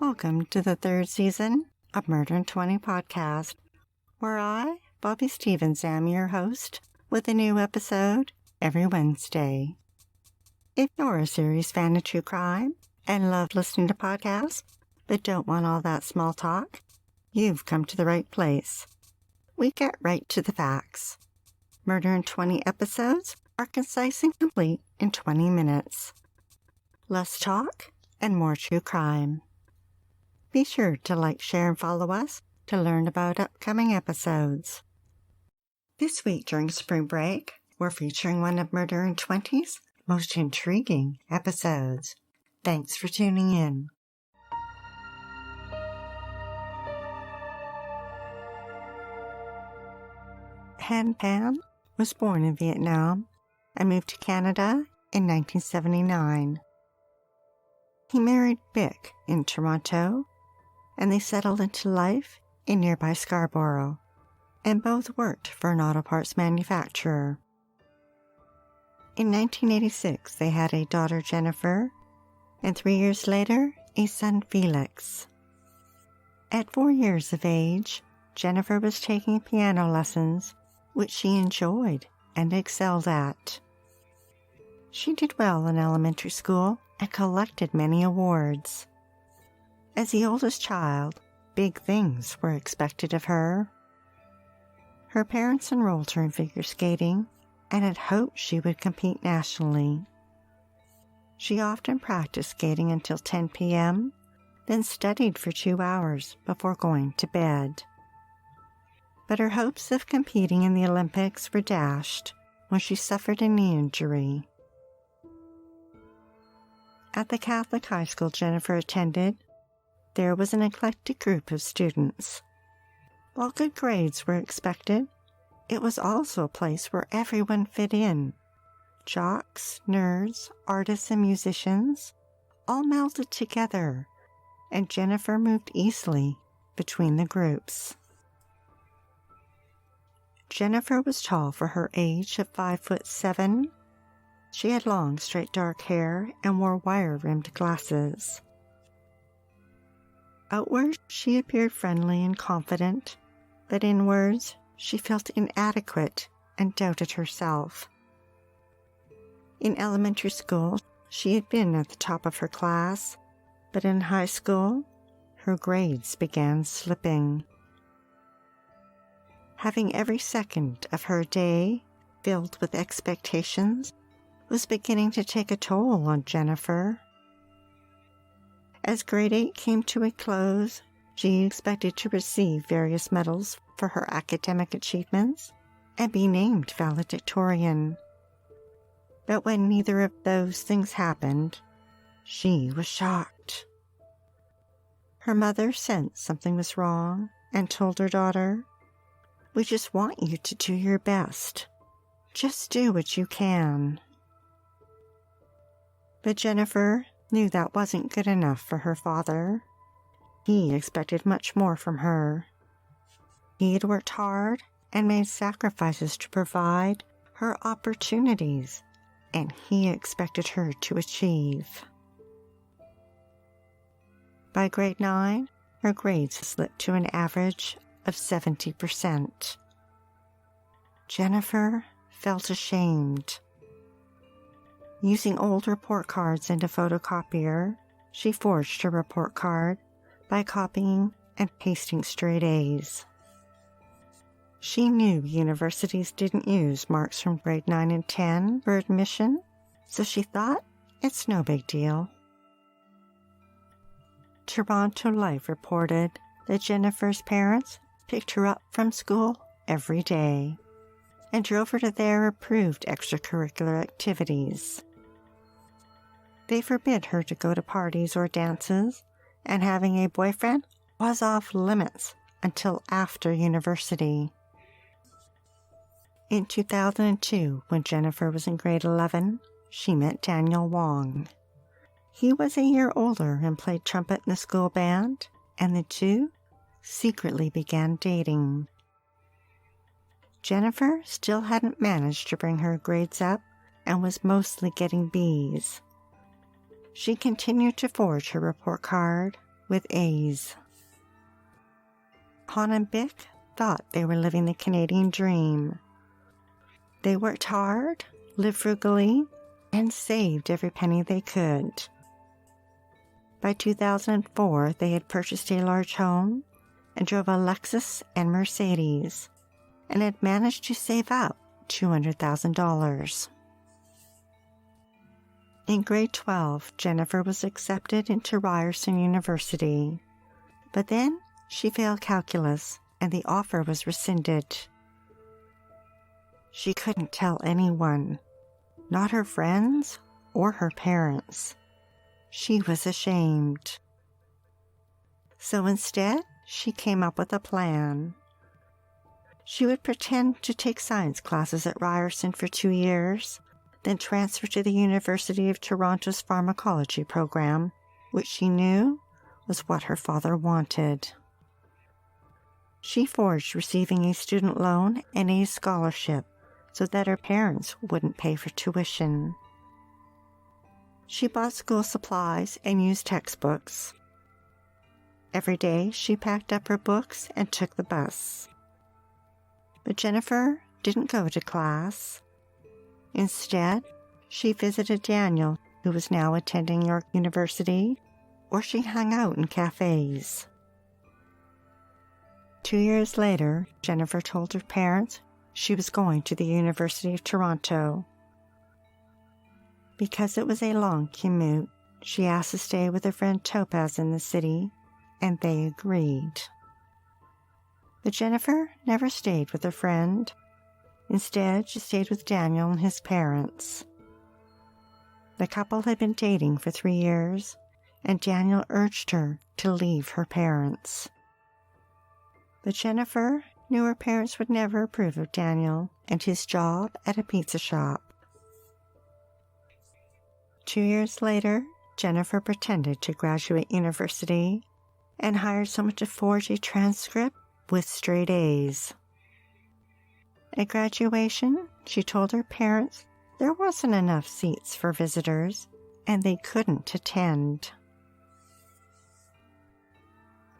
Welcome to the third season of Murder in 20 podcast, where I, Bobby Stevens, am your host with a new episode every Wednesday. If you're a serious fan of true crime and love listening to podcasts, but don't want all that small talk, you've come to the right place. We get right to the facts. Murder in 20 episodes are concise and complete in 20 minutes. Less talk and more true crime. Be sure to like, share, and follow us to learn about upcoming episodes. This week during spring break, we're featuring one of Murder in 20's most intriguing episodes. Thanks for tuning in. Han Pan was born in Vietnam and moved to Canada in 1979. He married Bic in Toronto, and they settled into life in nearby Scarborough, and both worked for an auto parts manufacturer. In 1986, they had a daughter, Jennifer, and 3 years later, a son, Felix. At 4 years of age, Jennifer was taking piano lessons, which she enjoyed and excelled at. She did well in elementary school and collected many awards. As the oldest child, big things were expected of her. Her parents enrolled her in figure skating and had hoped she would compete nationally. She often practiced skating until 10 p.m., then studied for 2 hours before going to bed. But her hopes of competing in the Olympics were dashed when she suffered a knee injury. At the Catholic high school Jennifer attended, there was an eclectic group of students. While good grades were expected, it was also a place where everyone fit in. Jocks, nerds, artists, and musicians all melded together, and Jennifer moved easily between the groups. Jennifer was tall for her age of 5'7". She had long, straight dark hair and wore wire-rimmed glasses. Outward, she appeared friendly and confident, but inwards, she felt inadequate and doubted herself. In elementary school, she had been at the top of her class, but in high school, her grades began slipping. Having every second of her day filled with expectations was beginning to take a toll on Jennifer. As grade 8 came to a close, she expected to receive various medals for her academic achievements and be named valedictorian. But when neither of those things happened, she was shocked. Her mother sensed something was wrong and told her daughter, "We just want you to do your best. Just do what you can." But Jennifer knew that wasn't good enough for her father. He expected much more from her. He had worked hard and made sacrifices to provide her opportunities, and he expected her to achieve. By grade 9, her grades slipped to an average of 70%. Jennifer felt ashamed. Using old report cards and a photocopier, she forged her report card by copying and pasting straight A's. She knew universities didn't use marks from grade 9 and 10 for admission, so she thought it's no big deal. Toronto Life reported that Jennifer's parents picked her up from school every day and drove her to their approved extracurricular activities. They forbid her to go to parties or dances, and having a boyfriend was off limits until after university. In 2002, when Jennifer was in grade 11, she met Daniel Wong. He was a year older and played trumpet in the school band, and the two secretly began dating. Jennifer still hadn't managed to bring her grades up and was mostly getting B's. She continued to forge her report card, with A's. Han and Bick thought they were living the Canadian dream. They worked hard, lived frugally, and saved every penny they could. By 2004, they had purchased a large home and drove a Lexus and Mercedes, and had managed to save up $200,000. In grade 12, Jennifer was accepted into Ryerson University, but then she failed calculus and the offer was rescinded. She couldn't tell anyone, not her friends or her parents. She was ashamed. So instead, she came up with a plan. She would pretend to take science classes at Ryerson for 2 years, then transfer to the University of Toronto's pharmacology program, which she knew was what her father wanted. She forged receiving a student loan and a scholarship so that her parents wouldn't pay for tuition. She bought school supplies and used textbooks. Every day she packed up her books and took the bus. But Jennifer didn't go to class. Instead, she visited Daniel, who was now attending York University, or she hung out in cafes. 2 years later, Jennifer told her parents she was going to the University of Toronto. Because it was a long commute, she asked to stay with her friend Topaz in the city, and they agreed. But Jennifer never stayed with her friend. Instead, she stayed with Daniel and his parents. The couple had been dating for 3 years, and Daniel urged her to leave her parents. But Jennifer knew her parents would never approve of Daniel and his job at a pizza shop. 2 years later, Jennifer pretended to graduate university and hired someone to forge a transcript with straight A's. At graduation, she told her parents there wasn't enough seats for visitors and they couldn't attend.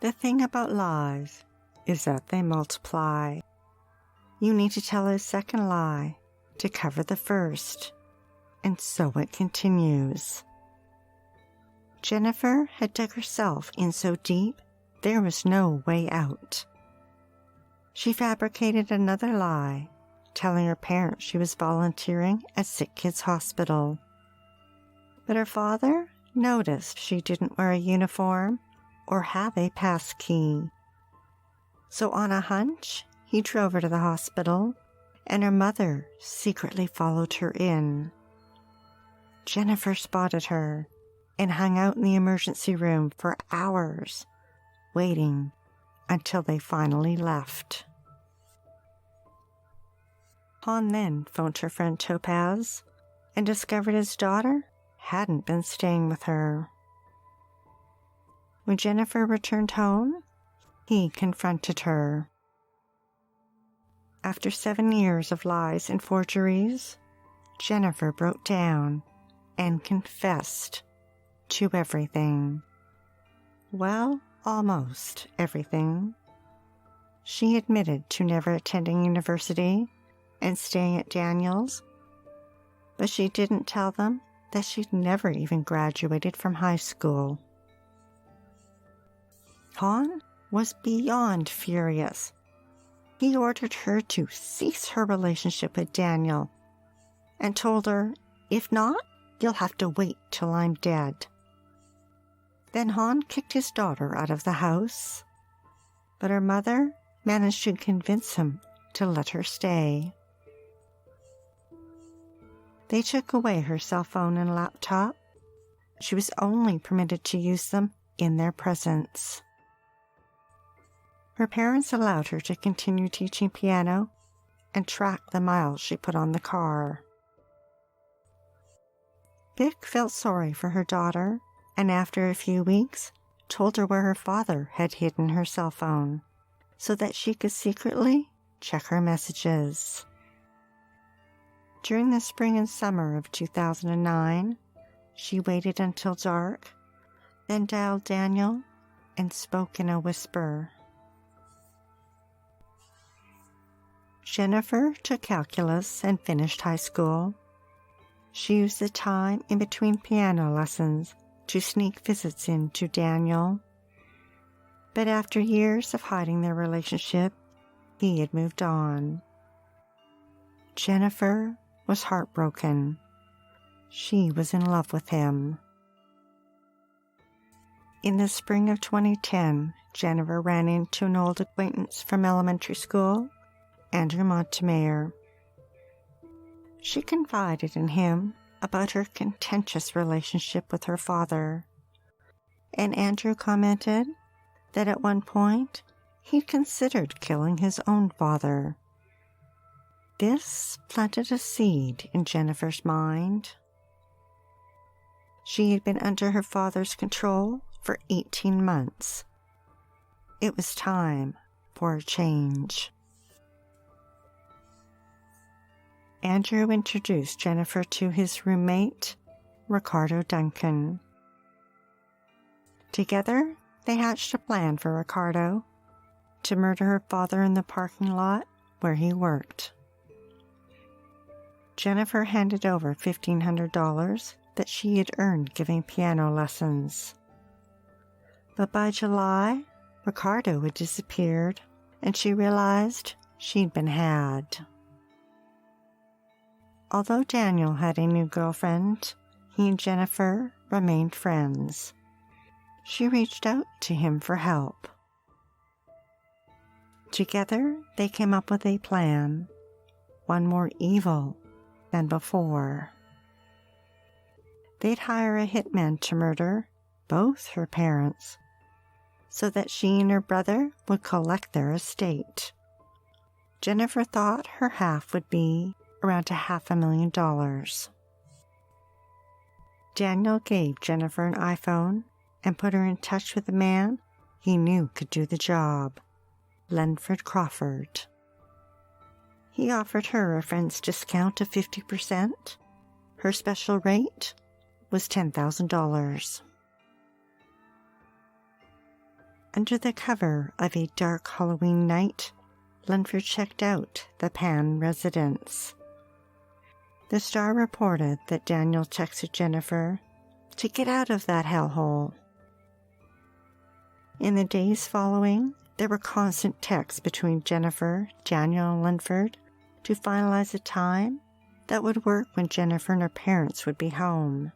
The thing about lies is that they multiply. You need to tell a second lie to cover the first, and so it continues. Jennifer had dug herself in so deep there was no way out. She fabricated another lie, telling her parents she was volunteering at Sick Kids Hospital. But her father noticed she didn't wear a uniform or have a pass key. So on a hunch, he drove her to the hospital, and her mother secretly followed her in. Jennifer spotted her and hung out in the emergency room for hours, waiting until they finally left. Han then phoned her friend Topaz and discovered his daughter hadn't been staying with her. When Jennifer returned home, he confronted her. After 7 years of lies and forgeries, Jennifer broke down and confessed to everything. Well, almost everything. She admitted to never attending university and staying at Daniel's, but she didn't tell them that she'd never even graduated from high school. Han was beyond furious. He ordered her to cease her relationship with Daniel and told her, if not, you'll have to wait till I'm dead. Then Han kicked his daughter out of the house, but her mother managed to convince him to let her stay. They took away her cell phone and laptop. She was only permitted to use them in their presence. Her parents allowed her to continue teaching piano and track the miles she put on the car. Vic felt sorry for her daughter, and after a few weeks, told her where her father had hidden her cell phone so that she could secretly check her messages. During the spring and summer of 2009, she waited until dark, then dialed Daniel and spoke in a whisper. Jennifer took calculus and finished high school. She used the time in between piano lessons to sneak visits in to Daniel. But after years of hiding their relationship, he had moved on. Jennifer was heartbroken. She was in love with him. In the spring of 2010, Jennifer ran into an old acquaintance from elementary school, Andrew Montemayor. She confided in him about her contentious relationship with her father, and Andrew commented that at one point he'd considered killing his own father. This planted a seed in Jennifer's mind. She had been under her father's control for 18 months. It was time for a change. Andrew introduced Jennifer to his roommate, Ricardo Duncan. Together, they hatched a plan for Ricardo to murder her father in the parking lot where he worked. Jennifer handed over $1,500 that she had earned giving piano lessons. But by July, Ricardo had disappeared, and she realized she'd been had. Although Daniel had a new girlfriend, he and Jennifer remained friends. She reached out to him for help. Together, they came up with a plan, one more evil than before. They'd hire a hitman to murder both her parents so that she and her brother would collect their estate. Jennifer thought her half would be around $500,000. Daniel gave Jennifer an iPhone and put her in touch with a man he knew could do the job, Lenford Crawford. He offered her a friend's discount of 50%. Her special rate was $10,000. Under the cover of a dark Halloween night, Lenford checked out the Pan residence. The Star reported that Daniel texted Jennifer to get out of that hellhole. In the days following, there were constant texts between Jennifer, Daniel, and Lenford to finalize a time that would work when Jennifer and her parents would be home.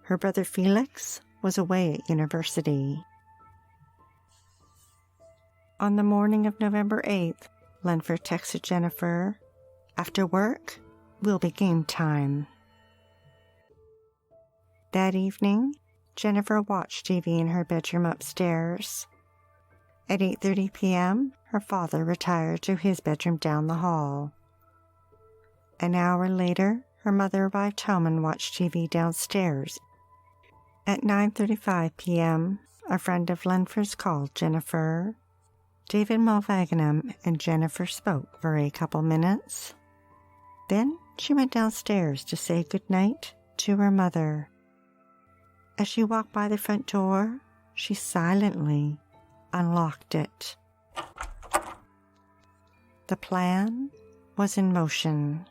Her brother Felix was away at university. On the morning of November 8th, Lenford texted Jennifer, "After work, will be game time." That evening, Jennifer watched TV in her bedroom upstairs. At 8:30 p.m., her father retired to his bedroom down the hall. An hour later, her mother arrived home and watched TV downstairs. At 9:35 p.m., a friend of Lenford's called Jennifer. David Mulvagnam and Jennifer spoke for a couple minutes. Then she went downstairs to say goodnight to her mother. As she walked by the front door, she silently unlocked it. The plan was in motion.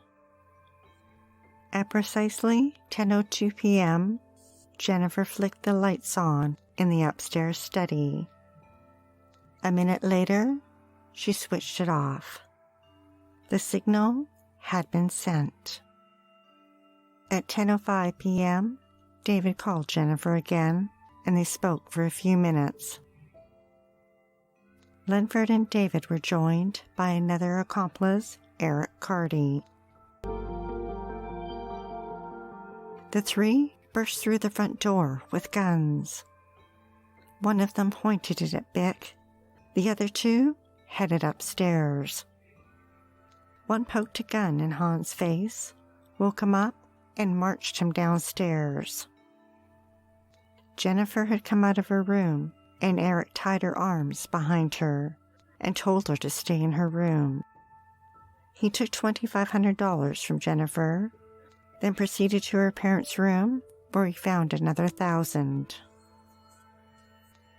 At precisely 10:02 p.m., Jennifer flicked the lights on in the upstairs study. A minute later, she switched it off. The signal had been sent. At 10:05 p.m., David called Jennifer again, and they spoke for a few minutes. Lenford and David were joined by another accomplice, Eric Carty. The three burst through the front door with guns. One of them pointed it at Bick. The other two headed upstairs. One poked a gun in Hans' face, woke him up, and marched him downstairs. Jennifer had come out of her room, and Eric tied her arms behind her and told her to stay in her room. He took $2,500 from Jennifer, then proceeded to her parents' room, where he found another $1,000.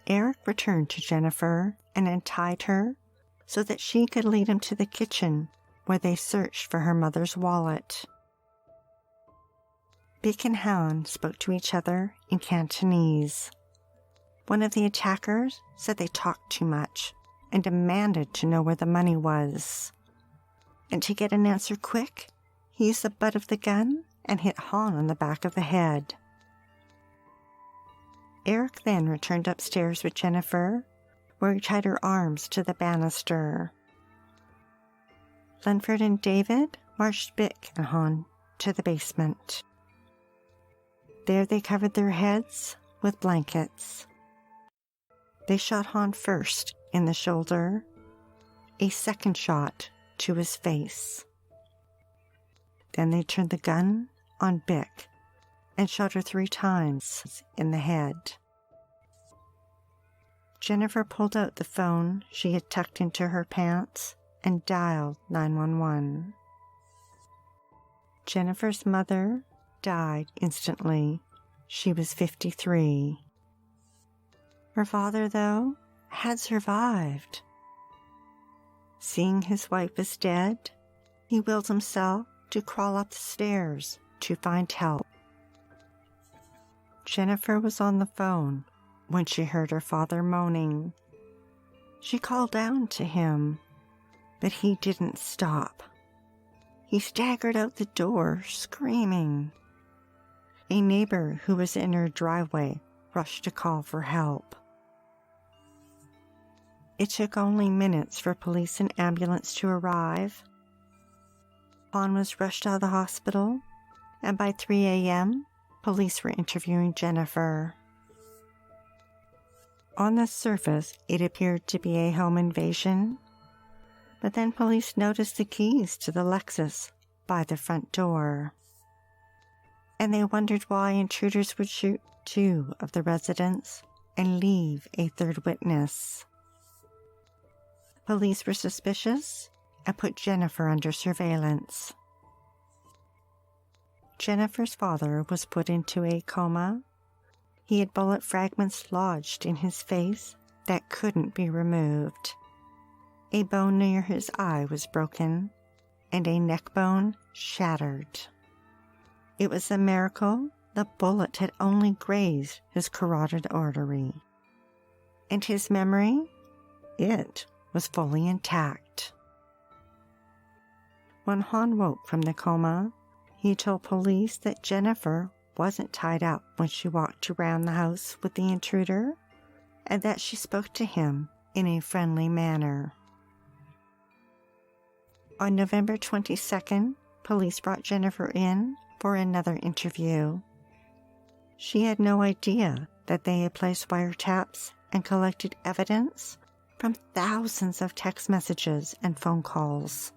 Eric returned to Jennifer and untied her so that she could lead him to the kitchen where they searched for her mother's wallet. Bick and Han spoke to each other in Cantonese. One of the attackers said they talked too much and demanded to know where the money was. And to get an answer quick, he used the butt of the gun and hit Han on the back of the head. Eric then returned upstairs with Jennifer, where he tied her arms to the banister. Linford and David marched Bick and Han to the basement. There they covered their heads with blankets. They shot Han first in the shoulder, a second shot to his face. Then they turned the gun on Bick and shot her 3 times in the head. Jennifer pulled out the phone she had tucked into her pants and dialed 911. Jennifer's mother died instantly. She was 53. Her father, though, had survived. Seeing his wife was dead, he willed himself to crawl up the stairs to find help. Jennifer was on the phone when she heard her father moaning. She called down to him, but he didn't stop. He staggered out the door, screaming. A neighbor who was in her driveway rushed to call for help. It took only minutes for police and ambulance to arrive. Han was rushed out of the hospital, and by 3 a.m., police were interviewing Jennifer. On the surface, it appeared to be a home invasion, but then police noticed the keys to the Lexus by the front door. And they wondered why intruders would shoot 2 of the residents and leave a 3rd witness. Police were suspicious and put Jennifer under surveillance. Jennifer's father was put into a coma. He had bullet fragments lodged in his face that couldn't be removed. A bone near his eye was broken, and a neck bone shattered. It was a miracle the bullet had only grazed his carotid artery. And his memory? It was fully intact. When Han woke from the coma, he told police that Jennifer wasn't tied up when she walked around the house with the intruder, and that she spoke to him in a friendly manner. On November 22nd, police brought Jennifer in for another interview. She had no idea that they had placed wiretaps and collected evidence from thousands of text messages and phone calls.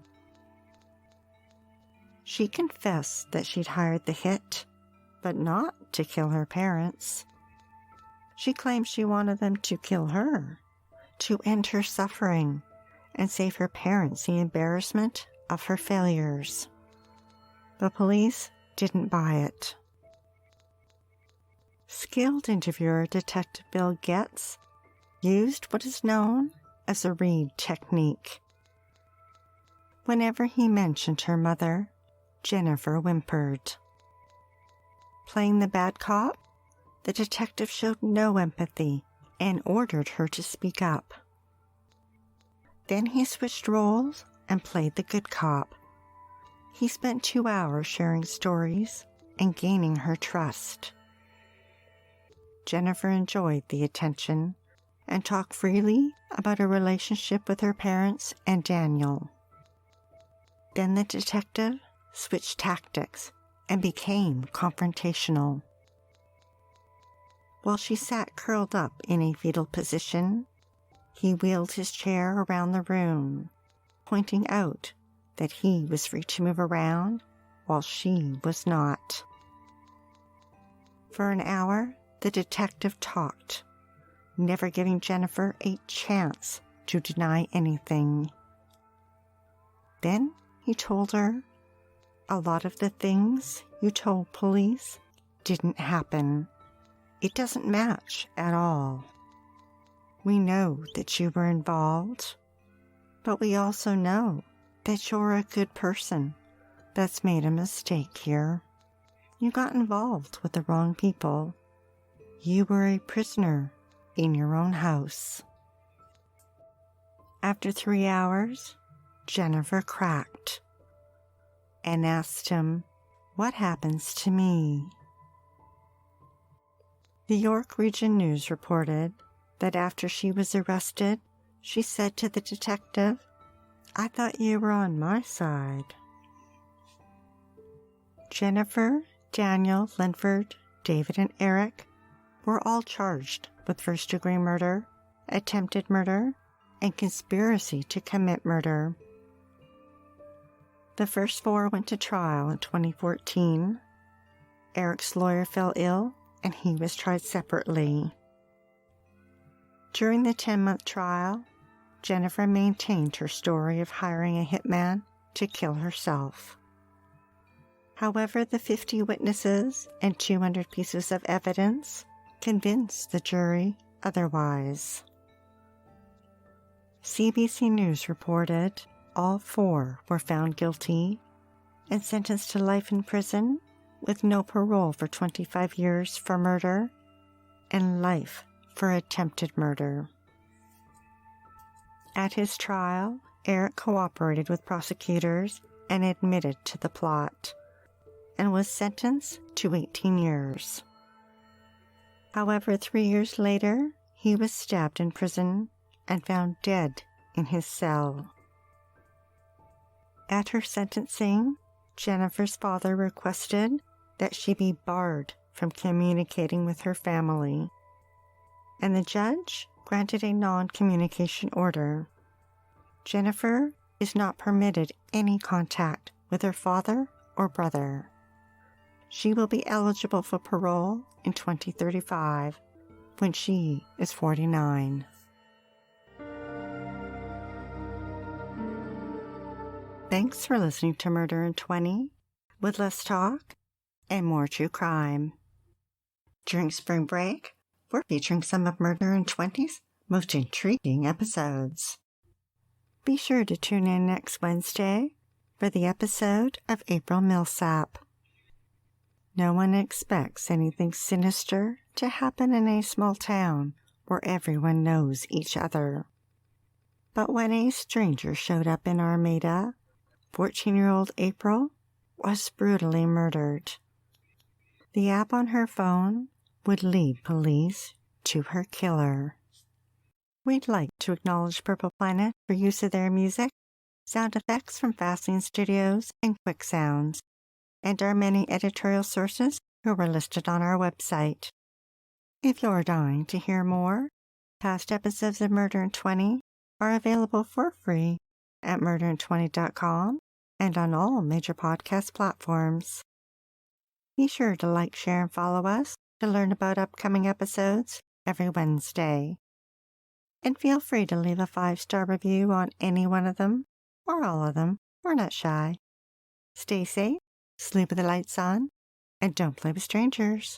She confessed that she'd hired the hit, but not to kill her parents. She claimed she wanted them to kill her, to end her suffering, and save her parents the embarrassment of her failures. The police didn't buy it. Skilled interviewer Detective Bill Getz used what is known as a read technique. Whenever he mentioned her mother, Jennifer whimpered. Playing the bad cop, the detective showed no empathy and ordered her to speak up. Then he switched roles and played the good cop. He spent 2 hours sharing stories and gaining her trust. Jennifer enjoyed the attention and talked freely about her relationship with her parents and Daniel. Then the detective switched tactics and became confrontational. While she sat curled up in a fetal position, he wheeled his chair around the room, pointing out that he was free to move around while she was not. For an hour, the detective talked, never giving Jennifer a chance to deny anything. Then he told her, "A lot of the things you told police didn't happen. It doesn't match at all." We know that you were involved, but we also know that you're a good person that's made a mistake here. You got involved with the wrong people. You were a prisoner in your own house. After 3 hours, Jennifer cracked and asked him, "What happens to me?" The York Region News reported that after she was arrested, she said to the detective, "I thought you were on my side." Jennifer, Daniel, Linford, David, and Eric were all charged with first-degree murder, attempted murder, and conspiracy to commit murder. The first 4 went to trial in 2014. Eric's lawyer fell ill, and he was tried separately. During the 10-month trial, Jennifer maintained her story of hiring a hitman to kill herself. However, the 50 witnesses and 200 pieces of evidence convinced the jury otherwise. CBC News reported all 4 were found guilty and sentenced to life in prison with no parole for 25 years for murder and life for attempted murder. At his trial, Eric cooperated with prosecutors and admitted to the plot, and was sentenced to 18 years. However, 3 years later, he was stabbed in prison and found dead in his cell. At her sentencing, Jennifer's father requested that she be barred from communicating with her family, and the judge granted a non-communication order. Jennifer is not permitted any contact with her father or brother. She will be eligible for parole in 2035 when she is 49. Thanks for listening to Murder in 20 with less talk and more true crime. During spring break, we're featuring some of Murder in 20's most intriguing episodes. Be sure to tune in next Wednesday for the episode of April Millsap. No one expects anything sinister to happen in a small town where everyone knows each other. But when a stranger showed up in Armada, 14-year-old April was brutally murdered. The app on her phone would lead police to her killer. We'd like to acknowledge Purple Planet for use of their music, sound effects from Fastlane Studios and Quick Sounds, and our many editorial sources who were listed on our website. If you're dying to hear more, past episodes of Murder in 20 are available for free at murderin20.com and on all major podcast platforms. Be sure to like, share, and follow us to learn about upcoming episodes every Wednesday. And feel free to leave a 5-star review on any one of them, or all of them. We're not shy. Stay safe, sleep with the lights on, and don't play with strangers.